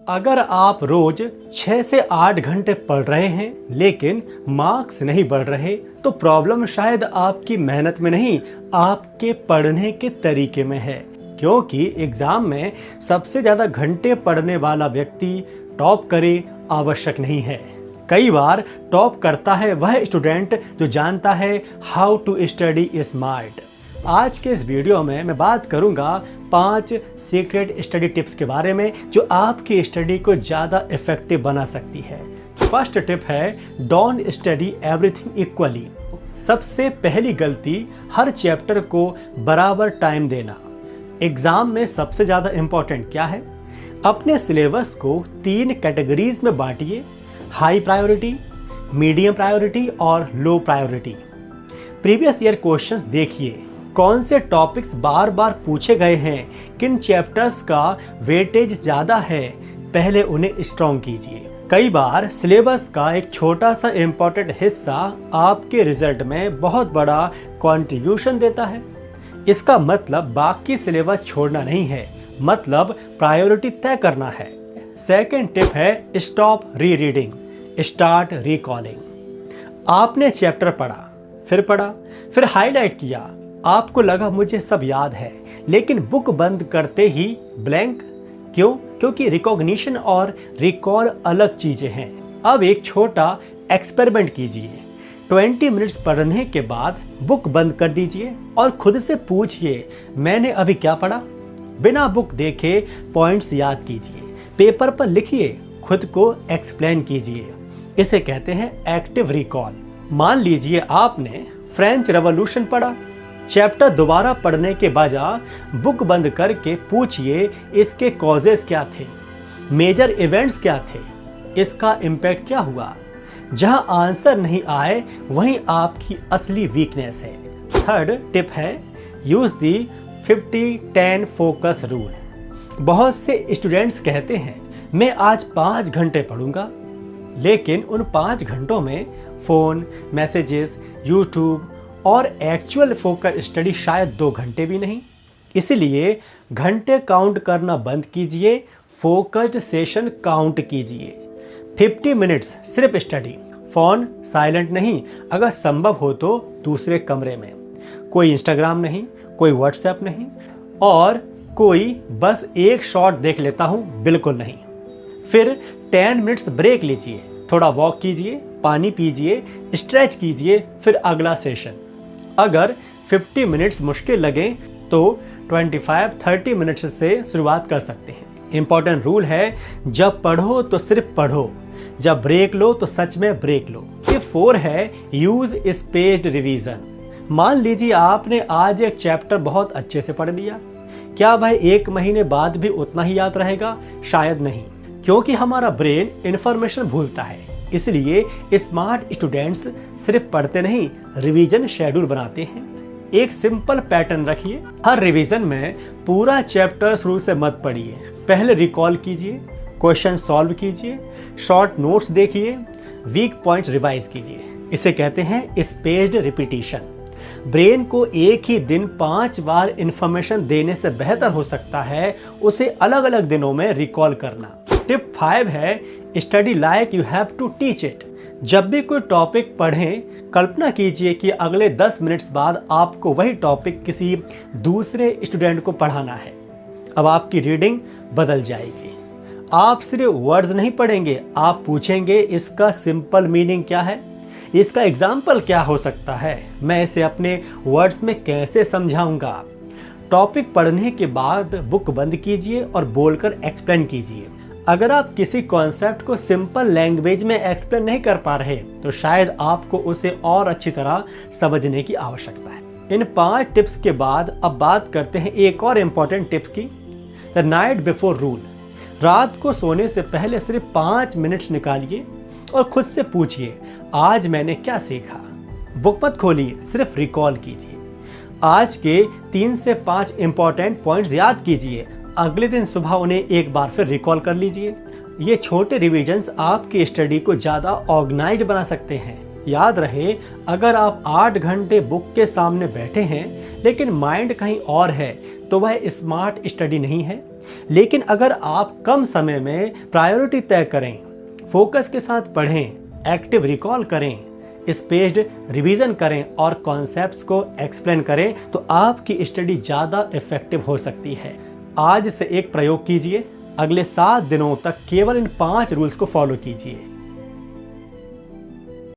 अगर आप रोज 6 से 8 घंटे पढ़ रहे हैं लेकिन मार्क्स नहीं बढ़ रहे तो प्रॉब्लम शायद आपकी मेहनत में नहीं, आपके पढ़ने के तरीके में है। क्योंकि एग्जाम में सबसे ज़्यादा घंटे पढ़ने वाला व्यक्ति टॉप करे आवश्यक नहीं है। कई बार टॉप करता है वह स्टूडेंट जो जानता है हाउ टू स्टडी स्मार्ट। आज के इस वीडियो में मैं बात करूंगा 5 सीक्रेट स्टडी टिप्स के बारे में जो आपकी स्टडी को ज़्यादा इफेक्टिव बना सकती है। फर्स्ट टिप है डोंट स्टडी एवरीथिंग इक्वली। सबसे पहली गलती हर चैप्टर को बराबर टाइम देना। एग्जाम में सबसे ज़्यादा इम्पोर्टेंट क्या है? अपने सिलेबस को 3 कैटेगरीज में बांटिए, हाई प्रायोरिटी, मीडियम प्रायोरिटी और low priority. Previous year questions देखिए, कौन से टॉपिक्स बार बार पूछे गए हैं, किन चैप्टर्स का वेटेज ज़्यादा है, पहले उन्हें स्ट्रॉन्ग कीजिए। कई बार सिलेबस का एक छोटा सा इम्पोर्टेंट हिस्सा आपके रिजल्ट में बहुत बड़ा कंट्रीब्यूशन देता है। इसका मतलब बाकी सिलेबस छोड़ना नहीं है, मतलब प्रायोरिटी तय करना है। सेकेंड टिप है स्टॉप री रीडिंग, स्टार्ट रिकॉलिंग। आपने चैप्टर पढ़ा, फिर हाईलाइट किया, आपको लगा मुझे सब याद है, लेकिन बुक बंद करते ही ब्लैंक। क्यों? क्योंकि रिकॉग्निशन और रिकॉल अलग चीजें हैं। अब एक छोटा एक्सपेरिमेंट कीजिए। 20 मिनट्स पढ़ने के बाद बुक बंद कर दीजिए और खुद से पूछिए मैंने अभी क्या पढ़ा। बिना बुक देखे पॉइंट्स याद कीजिए, पेपर पर लिखिए, खुद को एक्सप्लेन कीजिए। इसे कहते हैं एक्टिव रिकॉल। मान लीजिए आपने फ्रेंच रेवोल्यूशन पढ़ा, चैप्टर दोबारा पढ़ने के बजाय बुक बंद करके पूछिए इसके कॉजेस क्या थे, मेजर इवेंट्स क्या थे, इसका इम्पैक्ट क्या हुआ। जहां आंसर नहीं आए वहीं आपकी असली वीकनेस है। थर्ड टिप है यूज दी 50-10 फोकस रूल। बहुत से स्टूडेंट्स कहते हैं मैं आज 5 घंटे पढ़ूंगा, लेकिन उन 5 घंटों में फ़ोन, मैसेजेस, यूट्यूब और एक्चुअल फोकस स्टडी शायद 2 घंटे भी नहीं। इसलिए घंटे काउंट करना बंद कीजिए, फोकस्ड सेशन काउंट कीजिए। 50 मिनट्स सिर्फ स्टडी, फ़ोन साइलेंट नहीं, अगर संभव हो तो दूसरे कमरे में। कोई इंस्टाग्राम नहीं, कोई व्हाट्सएप नहीं, और कोई बस एक शॉट देख लेता हूँ बिल्कुल नहीं। फिर 10 मिनट्स ब्रेक लीजिए, थोड़ा वॉक कीजिए, पानी पीजिए, स्ट्रेच कीजिए, फिर अगला सेशन। अगर 50 मिनट्स मुश्किल लगे तो 25-30 मिनट्स से शुरुआत कर सकते हैं। इंपॉर्टेंट रूल है जब पढ़ो तो सिर्फ पढ़ो, जब ब्रेक लो तो सच में ब्रेक लो। टिप 4 है यूज स्पेस्ड रिवीजन। मान लीजिए आपने आज एक चैप्टर बहुत अच्छे से पढ़ लिया, क्या वह 1 महीने बाद भी उतना ही याद रहेगा? शायद नहीं, क्योंकि हमारा ब्रेन इंफॉर्मेशन भूलता है। इसलिए स्मार्ट स्टूडेंट्स सिर्फ पढ़ते नहीं, रिवीजन शेड्यूल बनाते हैं। एक सिंपल पैटर्न रखिए, हर रिवीजन में पूरा चैप्टर शुरू से मत पढ़िए, पहले रिकॉल कीजिए, क्वेश्चन सॉल्व कीजिए, शॉर्ट नोट्स देखिए, वीक पॉइंट्स रिवाइज कीजिए। इसे कहते हैं स्पेस्ड रिपीटिशन। ब्रेन को एक ही दिन 5 बार इंफॉर्मेशन देने से बेहतर हो सकता है उसे अलग अलग दिनों में रिकॉल करना। टिप 5 है study like you have to teach it. जब भी कोई टॉपिक पढ़ें, कल्पना कीजिए कि अगले 10 मिनट्स बाद आपको वही टॉपिक किसी दूसरे स्टूडेंट को पढ़ाना है। अब आपकी रीडिंग बदल जाएगी। आप सिर्फ वर्ड्स नहीं पढ़ेंगे, आप पूछेंगे इसका सिंपल मीनिंग क्या है, इसका एग्जाम्पल क्या हो सकता है, मैं इसे अपने वर्ड्स में कैसे समझाऊंगा। टॉपिक पढ़ने के बाद बुक बंद कीजिए और बोलकर एक्सप्लेन कीजिए। अगर आप किसी कॉन्सेप्ट को सिंपल लैंग्वेज में एक्सप्लेन नहीं कर पा रहे तो शायद आपको उसे और अच्छी तरह समझने की आवश्यकता है। इन 5 टिप्स के बाद अब बात करते हैं एक और इम्पॉर्टेंट टिप्स की, द नाइट बिफोर रूल। रात को सोने से पहले सिर्फ 5 मिनट्स निकालिए और खुद से पूछिए आज मैंने क्या सीखा। बुक मत खोलिए, सिर्फ रिकॉल कीजिए। आज के 3 से 5 इम्पॉर्टेंट पॉइंट्स याद कीजिए, अगले दिन सुबह उन्हें एक बार फिर रिकॉल कर लीजिए। ये छोटे रिवीजन्स आपकी स्टडी को ज़्यादा ऑर्गेनाइज्ड बना सकते हैं। याद रहे, अगर आप 8 घंटे बुक के सामने बैठे हैं लेकिन माइंड कहीं और है तो वह स्मार्ट स्टडी नहीं है, लेकिन अगर आप कम समय में प्रायोरिटी तय करें, फोकस के साथ पढ़ें, एक्टिव रिकॉल करें, स्पेस्ड रिवीजन करें और कॉन्सेप्ट्स को एक्सप्लेन करें तो आपकी स्टडी ज़्यादा इफेक्टिव हो सकती है। आज से एक प्रयोग कीजिए, अगले 7 दिनों तक केवल इन 5 रूल्स को फॉलो कीजिए।